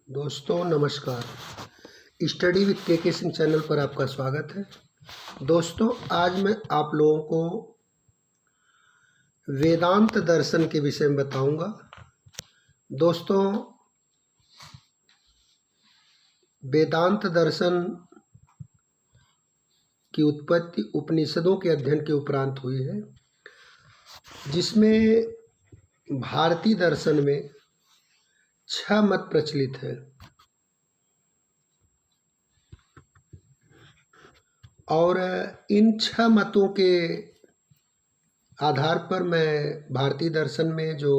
दोस्तों नमस्कार। Study with के सिंह चैनल पर आपका स्वागत है। दोस्तों आज मैं आप लोगों को वेदांत दर्शन के विषय में बताऊंगा। दोस्तों वेदांत दर्शन की उत्पत्ति उपनिषदों के अध्ययन के उपरांत हुई है, जिसमें भारतीय दर्शन में 6 मत प्रचलित है और इन 6 मतों के आधार पर मैं भारतीय दर्शन में जो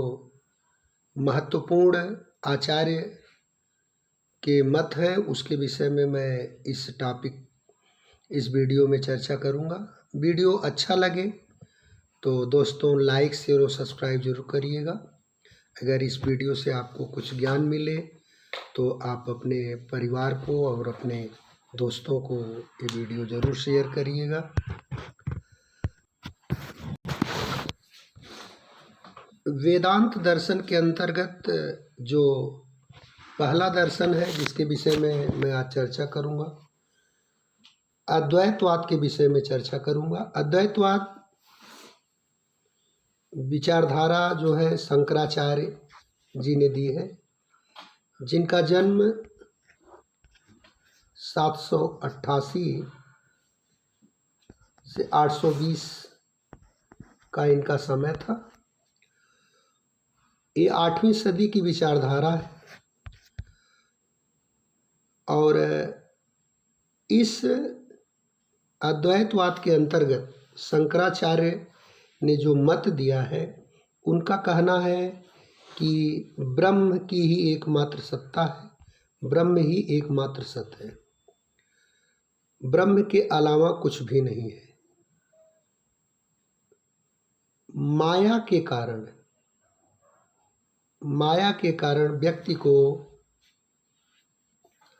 महत्वपूर्ण आचार्य के मत हैं उसके विषय में मैं इस वीडियो में चर्चा करूंगा। वीडियो अच्छा लगे तो दोस्तों लाइक शेयर और सब्सक्राइब जरूर करिएगा। अगर इस वीडियो से आपको कुछ ज्ञान मिले तो आप अपने परिवार को और अपने दोस्तों को ये वीडियो ज़रूर शेयर करिएगा। वेदांत दर्शन के अंतर्गत जो पहला दर्शन है जिसके विषय में मैं आज चर्चा करूंगा, अद्वैतवाद के विषय में चर्चा करूंगा। अद्वैतवाद विचारधारा जो है शंकराचार्य जी ने दी है, जिनका जन्म 788 से 820 का इनका समय था। ये 8वीं सदी की विचारधारा है और इस अद्वैतवाद के अंतर्गत शंकराचार्य ने जो मत दिया है, उनका कहना है कि ब्रह्म की ही एकमात्र सत्ता है, ब्रह्म ही एकमात्र सत्य है, ब्रह्म के अलावा कुछ भी नहीं है। माया के कारण व्यक्ति को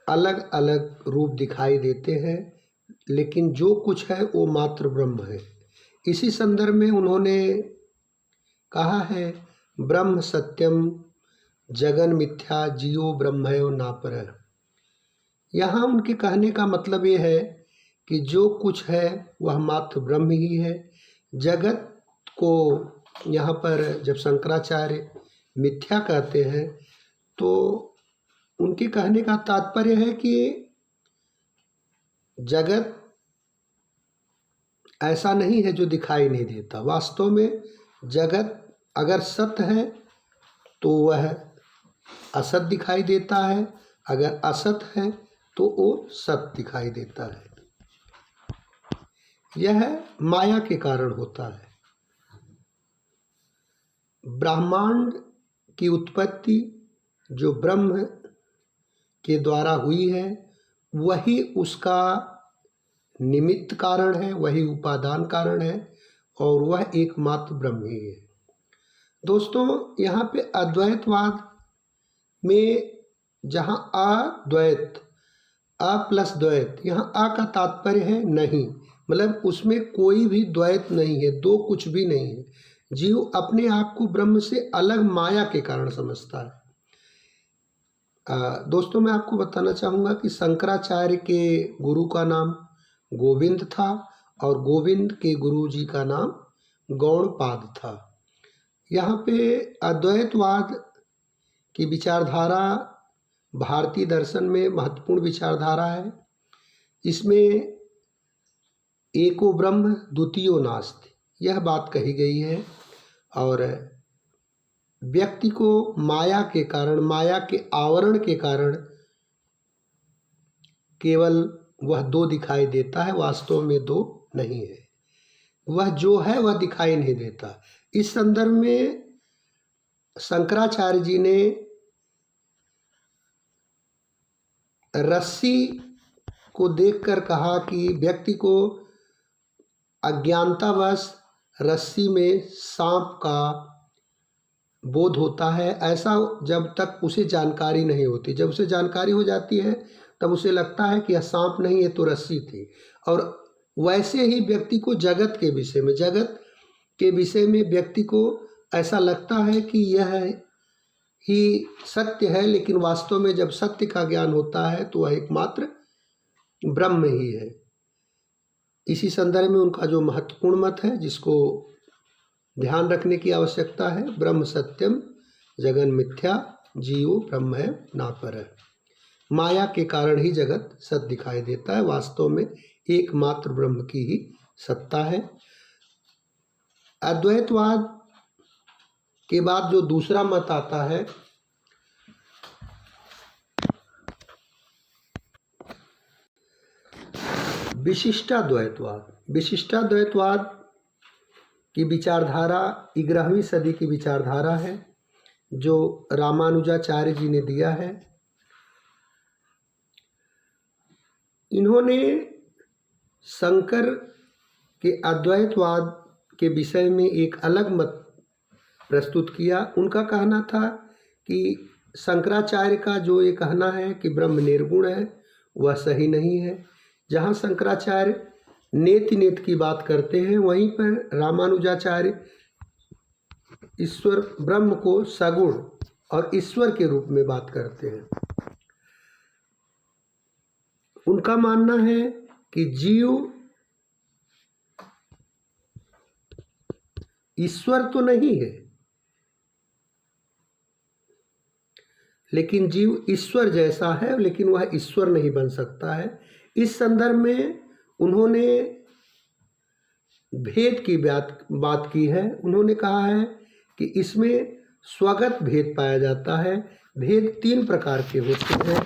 अलग अलग रूप दिखाई देते हैं, लेकिन जो कुछ है वो मात्र ब्रह्म है। इसी संदर्भ में उन्होंने कहा है, ब्रह्म सत्यम जगन मिथ्या जियो ब्रह्मयो नापर। यहाँ उनके कहने का मतलब ये है कि जो कुछ है वह मात्र ब्रह्म ही है। जगत को यहाँ पर जब शंकराचार्य मिथ्या कहते हैं तो उनके कहने का तात्पर्य है कि जगत ऐसा नहीं है जो दिखाई नहीं देता। वास्तव में जगत अगर सत्य है तो वह असत दिखाई देता है, अगर असत है तो वो सत्य दिखाई देता है। यह माया के कारण होता है। ब्रह्मांड की उत्पत्ति जो ब्रह्म के द्वारा हुई है, वही उसका निमित्त कारण है, वही उपादान कारण है और वह एकमात्र ब्रह्म ही है। दोस्तों यहाँ पे अद्वैतवाद में जहाँ अद्वैत अ प्लस द्वैत, यहाँ अ का तात्पर्य है नहीं, मतलब उसमें कोई भी द्वैत नहीं है, दो कुछ भी नहीं है। जीव अपने आप को ब्रह्म से अलग माया के कारण समझता है। दोस्तों मैं आपको बताना चाहूँगा कि शंकराचार्य के गुरु का नाम गोविंद था और गोविंद के गुरु जी का नाम गौड़पाद था। यहाँ पे अद्वैतवाद की विचारधारा भारतीय दर्शन में महत्वपूर्ण विचारधारा है। इसमें एको ब्रह्म द्वितीयो नास्ति, यह बात कही गई है और व्यक्ति को माया के कारण, माया के आवरण के कारण केवल वह दो दिखाई देता है, वास्तव में दो नहीं है। वह जो है वह दिखाई नहीं देता। इस संदर्भ में शंकराचार्य जी ने रस्सी को देखकर कहा कि व्यक्ति को अज्ञानतावश रस्सी में सांप का बोध होता है। ऐसा जब तक उसे जानकारी नहीं होती, जब उसे जानकारी हो जाती है तब उसे लगता है कि यह सांप नहीं है तो रस्सी थी। और वैसे ही व्यक्ति को जगत के विषय में व्यक्ति को ऐसा लगता है कि यह ही सत्य है, लेकिन वास्तव में जब सत्य का ज्ञान होता है तो वह एकमात्र ब्रह्म ही है। इसी संदर्भ में उनका जो महत्वपूर्ण मत है, जिसको ध्यान रखने की आवश्यकता है, ब्रह्म सत्यम जगन मिथ्या जीवो ब्रह्म है ना पर है। माया के कारण ही जगत सत्य दिखाई देता है, वास्तव में एकमात्र ब्रह्म की ही सत्ता है। अद्वैतवाद के बाद जो दूसरा मत आता है, विशिष्टाद्वैतवाद। विशिष्टाद्वैतवाद की विचारधारा 11वीं सदी की विचारधारा है, जो रामानुजाचार्य जी ने दिया है। इन्होंने शंकर के अद्वैतवाद के विषय में एक अलग मत प्रस्तुत किया। उनका कहना था कि शंकराचार्य का जो ये कहना है कि ब्रह्म निर्गुण है, वह सही नहीं है। जहाँ शंकराचार्य नेति नेत की बात करते हैं, वहीं पर रामानुजाचार्य ईश्वर ब्रह्म को सगुण और ईश्वर के रूप में बात करते हैं। उनका मानना है कि जीव ईश्वर तो नहीं है, लेकिन जीव ईश्वर जैसा है, लेकिन वह ईश्वर नहीं बन सकता है। इस संदर्भ में उन्होंने भेद की बात की है। उन्होंने कहा है कि इसमें स्वगत भेद पाया जाता है। भेद 3 प्रकार के होते हैं,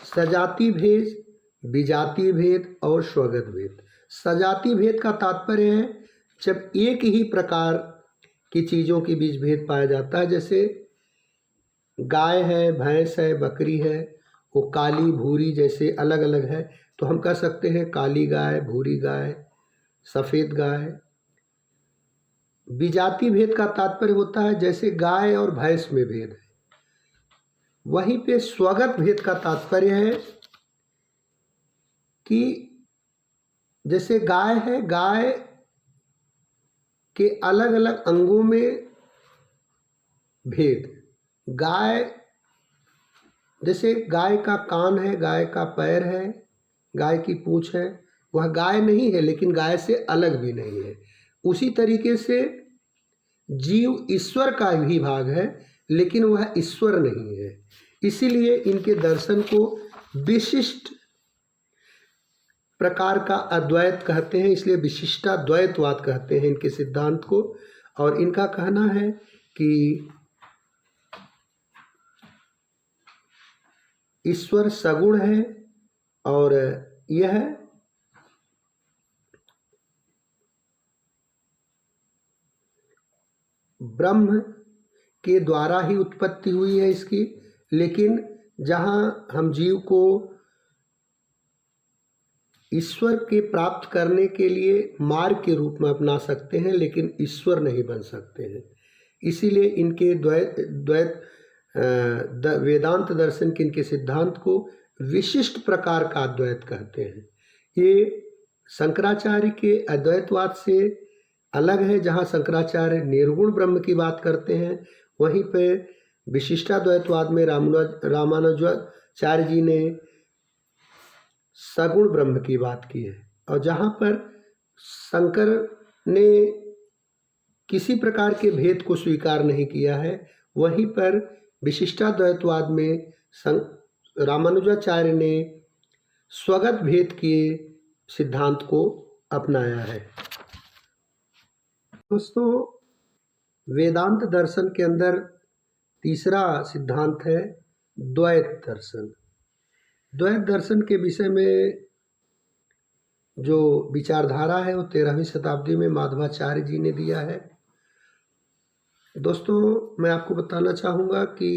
सजाति भेद, विजातीय भेद और स्वगत भेद। सजाति भेद का तात्पर्य है जब एक ही प्रकार की चीज़ों के बीच भेद पाया जाता है। जैसे गाय है, भैंस है, बकरी है, वो काली भूरी जैसे अलग अलग है, तो हम कह सकते हैं काली गाय, भूरी गाय, सफ़ेद गाय। विजातीय भेद का तात्पर्य होता है जैसे गाय और भैंस में भेद है। वहीं पे स्वगत भेद का तात्पर्य है कि जैसे गाय है, गाय के अलग अलग अंगों में भेद। गाय जैसे गाय का कान है, गाय का पैर है, गाय की पूंछ है, वह गाय नहीं है, लेकिन गाय से अलग भी नहीं है। उसी तरीके से जीव ईश्वर का भी भाग है, लेकिन वह ईश्वर नहीं है। इसीलिए इनके दर्शन को विशिष्ट प्रकार का अद्वैत कहते हैं, इसलिए विशिष्टाद्वैतवाद कहते हैं इनके सिद्धांत को। और इनका कहना है कि ईश्वर सगुण है और यह ब्रह्म के द्वारा ही उत्पत्ति हुई है इसकी। लेकिन जहाँ हम जीव को ईश्वर के प्राप्त करने के लिए मार्ग के रूप में अपना सकते हैं, लेकिन ईश्वर नहीं बन सकते हैं। इसीलिए इनके वेदांत दर्शन के इनके सिद्धांत को विशिष्ट प्रकार का अद्वैत कहते हैं। ये शंकराचार्य के अद्वैतवाद से अलग है। जहाँ शंकराचार्य निर्गुण ब्रह्म की बात करते हैं, वहीं पर विशिष्टाद्वैतवाद में रामानुजाचार्य जी ने सगुण ब्रह्म की बात की है। और जहाँ पर शंकर ने किसी प्रकार के भेद को स्वीकार नहीं किया है, वहीं पर विशिष्टाद्वैतवाद में रामानुजाचार्य ने स्वगत भेद के सिद्धांत को अपनाया है। दोस्तों, वेदांत दर्शन के अंदर तीसरा सिद्धांत है द्वैत दर्शन। द्वैत दर्शन के विषय में जो विचारधारा है वो 13वीं शताब्दी में माधवाचार्य जी ने दिया है। दोस्तों, मैं आपको बताना चाहूँगा कि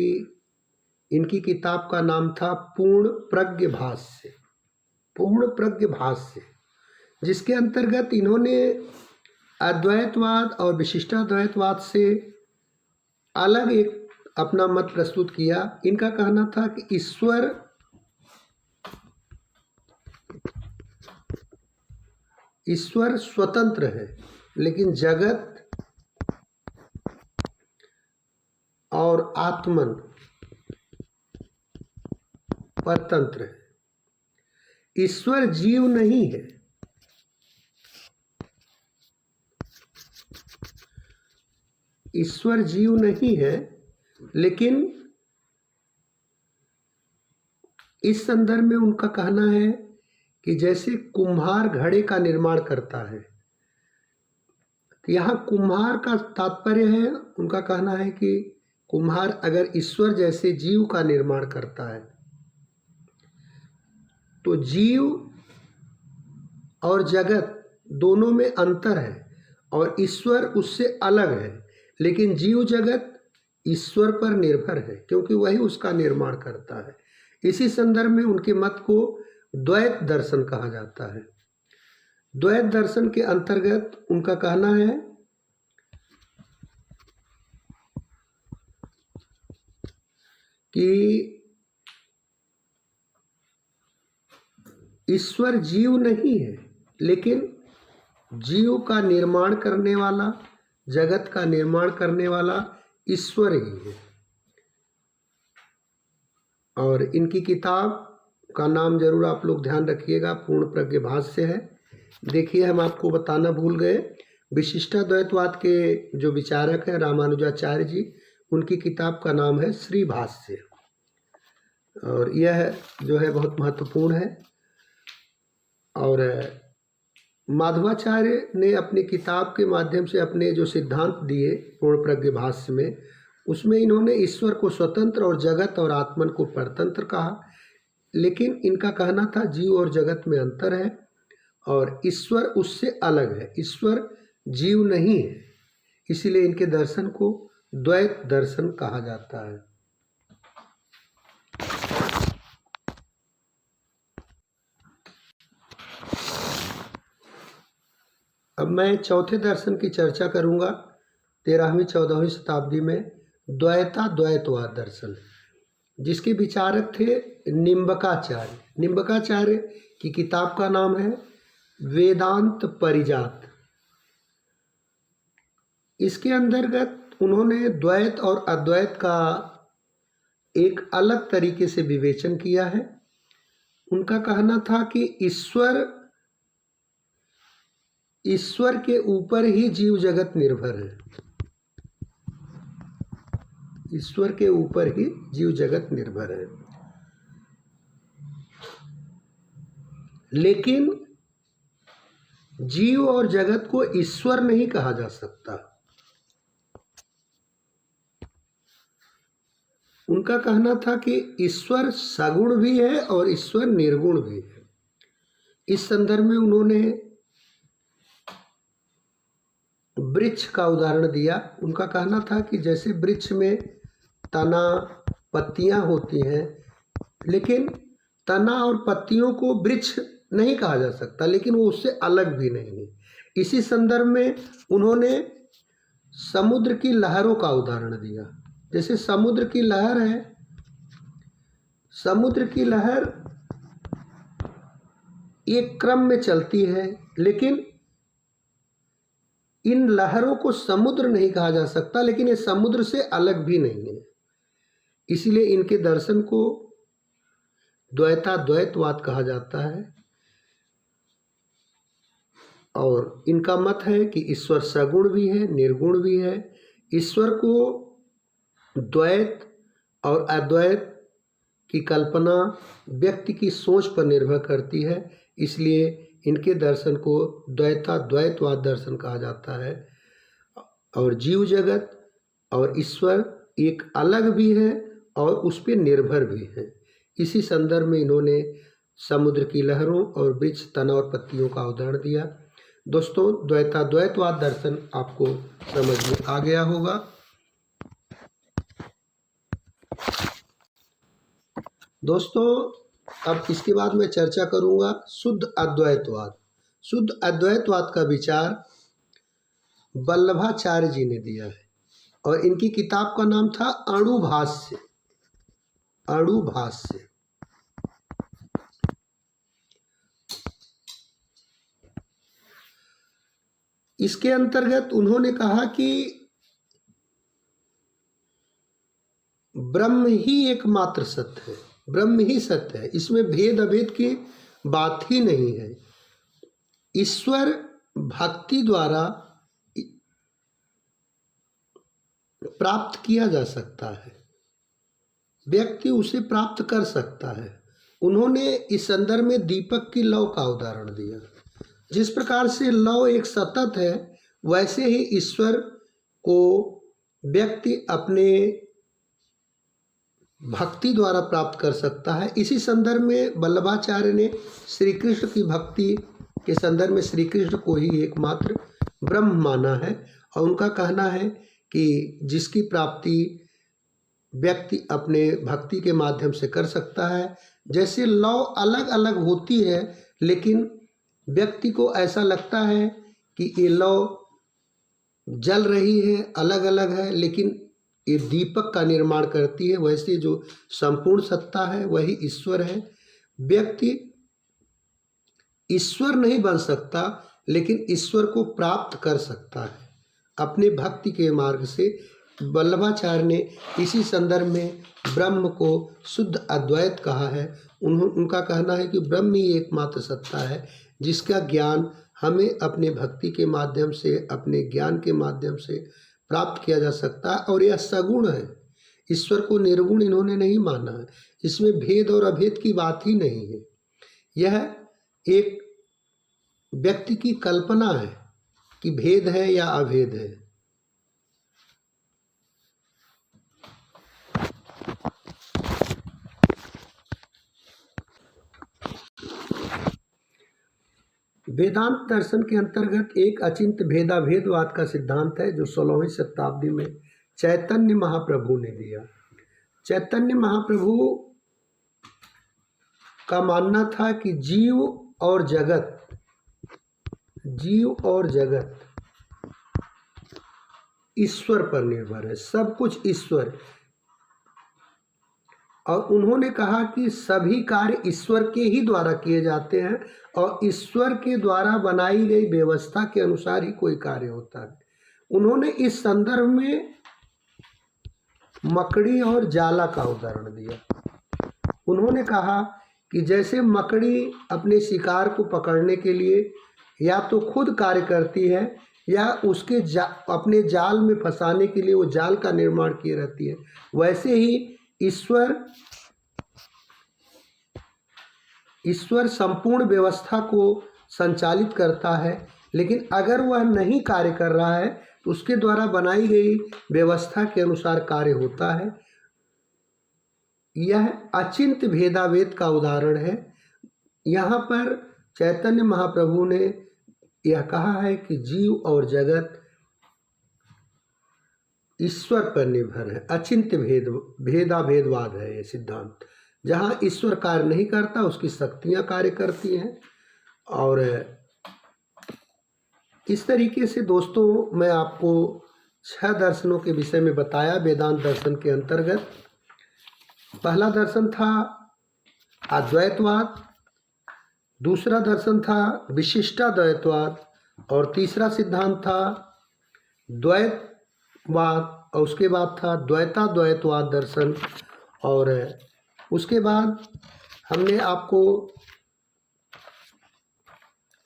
इनकी किताब का नाम था पूर्ण प्रज्ञ भाष्य। पूर्ण प्रज्ञ भाष्य, जिसके अंतर्गत इन्होंने अद्वैतवाद और विशिष्टाद्वैतवाद से अलग एक अपना मत प्रस्तुत किया। इनका कहना था कि ईश्वर स्वतंत्र है, लेकिन जगत और आत्मन परतंत्र है। ईश्वर जीव नहीं है। ईश्वर जीव नहीं है, लेकिन इस संदर्भ में उनका कहना है कि जैसे कुम्हार घड़े का निर्माण करता है, यहाँ कुम्हार का तात्पर्य है, उनका कहना है कि कुम्हार अगर ईश्वर जैसे जीव का निर्माण करता है तो जीव और जगत दोनों में अंतर है और ईश्वर उससे अलग है, लेकिन जीव जगत ईश्वर पर निर्भर है क्योंकि वही उसका निर्माण करता है। इसी संदर्भ में उनके मत को द्वैत दर्शन कहा जाता है। द्वैत दर्शन के अंतर्गत उनका कहना है कि ईश्वर जीव नहीं है, लेकिन जीव का निर्माण करने वाला, जगत का निर्माण करने वाला ईश्वर ही है। और इनकी किताब का नाम जरूर आप लोग ध्यान रखिएगा, पूर्ण प्रज्ञ भाष्य है। देखिए, हम आपको बताना भूल गए, विशिष्टाद्वैतवाद के जो विचारक हैं रामानुजाचार्य जी, उनकी किताब का नाम है श्री भाष्य, और यह जो है बहुत महत्वपूर्ण है। और माधवाचार्य ने अपनी किताब के माध्यम से अपने जो सिद्धांत दिए पूर्ण प्रज्ञ भाष्य में, उसमें इन्होंने ईश्वर को स्वतंत्र और जगत और आत्मन को परतंत्र कहा, लेकिन इनका कहना था जीव और जगत में अंतर है और ईश्वर उससे अलग है, ईश्वर जीव नहीं है। इसीलिए इनके दर्शन को द्वैत दर्शन कहा जाता है। अब मैं चौथे दर्शन की चर्चा करूंगा। 13वीं 14वीं शताब्दी में द्वैतवाद दर्शन, जिसके विचारक थे निम्बकाचार्य। निम्बकाचार्य की किताब का नाम है वेदांत परिजात। इसके अंतर्गत उन्होंने द्वैत और अद्वैत का एक अलग तरीके से विवेचन किया है। उनका कहना था कि ईश्वर के ऊपर ही जीव जगत निर्भर है, ईश्वर के ऊपर ही जीव जगत निर्भर है, लेकिन जीव और जगत को ईश्वर नहीं कहा जा सकता। उनका कहना था कि ईश्वर सगुण भी है और ईश्वर निर्गुण भी है। इस संदर्भ में उन्होंने वृक्ष का उदाहरण दिया। उनका कहना था कि जैसे वृक्ष में तना पत्तियां होती हैं, लेकिन तना और पत्तियों को वृक्ष नहीं कहा जा सकता, लेकिन वो उससे अलग भी नहीं है। इसी संदर्भ में उन्होंने समुद्र की लहरों का उदाहरण दिया। जैसे समुद्र की लहर है, समुद्र की लहर एक क्रम में चलती है, लेकिन इन लहरों को समुद्र नहीं कहा जा सकता, लेकिन ये समुद्र से अलग भी नहीं है। इसीलिए इनके दर्शन को द्वैतवाद कहा जाता है। और इनका मत है कि ईश्वर सगुण भी है, निर्गुण भी है। ईश्वर को द्वैत और अद्वैत की कल्पना व्यक्ति की सोच पर निर्भर करती है, इसलिए इनके दर्शन को द्वैतवाद दर्शन कहा जाता है। और जीव जगत और ईश्वर एक अलग भी है और उस पर निर्भर भी है। इसी संदर्भ में इन्होंने समुद्र की लहरों और वृक्ष, तना और पत्तियों का उदाहरण दिया। दोस्तों, द्वैतवाद दर्शन आपको समझ में आ गया होगा। दोस्तों, अब इसके बाद मैं चर्चा करूंगा शुद्ध अद्वैतवाद। शुद्ध अद्वैतवाद का विचार वल्लभाचार्य जी ने दिया है और इनकी किताब का नाम था अणुभाष्य। अणुभाष्य। इसके अंतर्गत उन्होंने कहा कि ब्रह्म ही एकमात्र सत्य है, ब्रह्म ही सत्य है, इसमें भेद अभेद की बात ही नहीं है। ईश्वर भक्ति द्वारा प्राप्त किया जा सकता है, व्यक्ति उसे प्राप्त कर सकता है। उन्होंने इस संदर्भ में दीपक की लौ का उदाहरण दिया। जिस प्रकार से लौ एक सतत है, वैसे ही ईश्वर को व्यक्ति अपने भक्ति द्वारा प्राप्त कर सकता है। इसी संदर्भ में वल्लभाचार्य ने श्री कृष्ण की भक्ति के संदर्भ में श्री कृष्ण को ही एकमात्र ब्रह्म माना है, और उनका कहना है कि जिसकी प्राप्ति व्यक्ति अपने भक्ति के माध्यम से कर सकता है। जैसे लौ अलग अलग होती है, लेकिन व्यक्ति को ऐसा लगता है कि ये लौ जल रही है, अलग अलग है, लेकिन ये दीपक का निर्माण करती है। वैसे जो संपूर्ण सत्ता है वही ईश्वर है। व्यक्ति ईश्वर नहीं बन सकता, लेकिन ईश्वर को प्राप्त कर सकता है अपने भक्ति के मार्ग से। वल्लभाचार्य ने इसी संदर्भ में ब्रह्म को शुद्ध अद्वैत कहा है। उनका कहना है कि ब्रह्म ही एकमात्र सत्ता है, जिसका ज्ञान हमें अपने भक्ति के माध्यम से, अपने ज्ञान के माध्यम से प्राप्त किया जा सकता है। और यह सगुण है, ईश्वर को निर्गुण इन्होंने नहीं माना है। इसमें भेद और अभेद की बात ही नहीं है। यह एक व्यक्ति की कल्पना है कि भेद है या अभेद है। वेदांत दर्शन के अंतर्गत एक अचिंत्य भेदाभेदवाद का सिद्धांत है, जो 16वीं शताब्दी में चैतन्य महाप्रभु ने दिया। चैतन्य महाप्रभु का मानना था कि जीव और जगत ईश्वर पर निर्भर है, सब कुछ ईश्वर। और उन्होंने कहा कि सभी कार्य ईश्वर के ही द्वारा किए जाते हैं, और ईश्वर के द्वारा बनाई गई व्यवस्था के अनुसार ही कोई कार्य होता है। उन्होंने इस संदर्भ में मकड़ी और जाला का उदाहरण दिया। उन्होंने कहा कि जैसे मकड़ी अपने शिकार को पकड़ने के लिए या तो खुद कार्य करती है, या उसके अपने जाल में फंसाने के लिए वो जाल का निर्माण किए रहती है, वैसे ही ईश्वर संपूर्ण व्यवस्था को संचालित करता है। लेकिन अगर वह नहीं कार्य कर रहा है तो उसके द्वारा बनाई गई व्यवस्था के अनुसार कार्य होता है। यह अचिंत्य भेदाभेद का उदाहरण है। यहाँ पर चैतन्य महाप्रभु ने यह कहा है कि जीव और जगत ईश्वर पर निर्भर है। अचिंत्य भेदाभेदवाद है ये सिद्धांत। जहाँ ईश्वर कार्य नहीं करता, उसकी शक्तियाँ कार्य करती हैं। और इस तरीके से दोस्तों मैं आपको 6 दर्शनों के विषय में बताया वेदांत दर्शन के अंतर्गत। पहला दर्शन था अद्वैतवाद, दूसरा दर्शन था विशिष्टाद्वैतवाद, और तीसरा सिद्धांत था द्वैतवाद, और उसके बाद था द्वैताद्वैतवाद दर्शन। और उसके बाद हमने आपको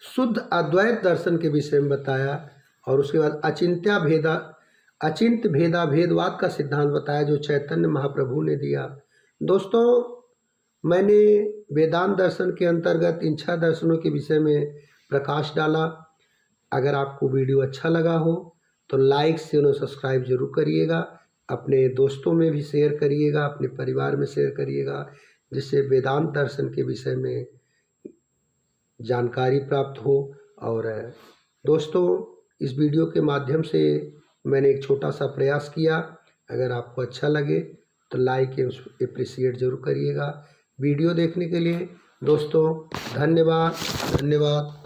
शुद्ध अद्वैत दर्शन के विषय में बताया, और उसके बाद अचिंत्य भेदाभेदवाद का सिद्धांत बताया, जो चैतन्य महाप्रभु ने दिया। दोस्तों, मैंने वेदांत दर्शन के अंतर्गत इन 6 दर्शनों के विषय में प्रकाश डाला। अगर आपको वीडियो अच्छा लगा हो तो लाइक शेयर और सब्सक्राइब जरूर करिएगा। अपने दोस्तों में भी शेयर करिएगा, अपने परिवार में शेयर करिएगा, जिससे वेदांत दर्शन के विषय में जानकारी प्राप्त हो। और दोस्तों, इस वीडियो के माध्यम से मैंने एक छोटा सा प्रयास किया। अगर आपको अच्छा लगे तो लाइक या एप्रिशिएट जरूर करिएगा। वीडियो देखने के लिए दोस्तों धन्यवाद।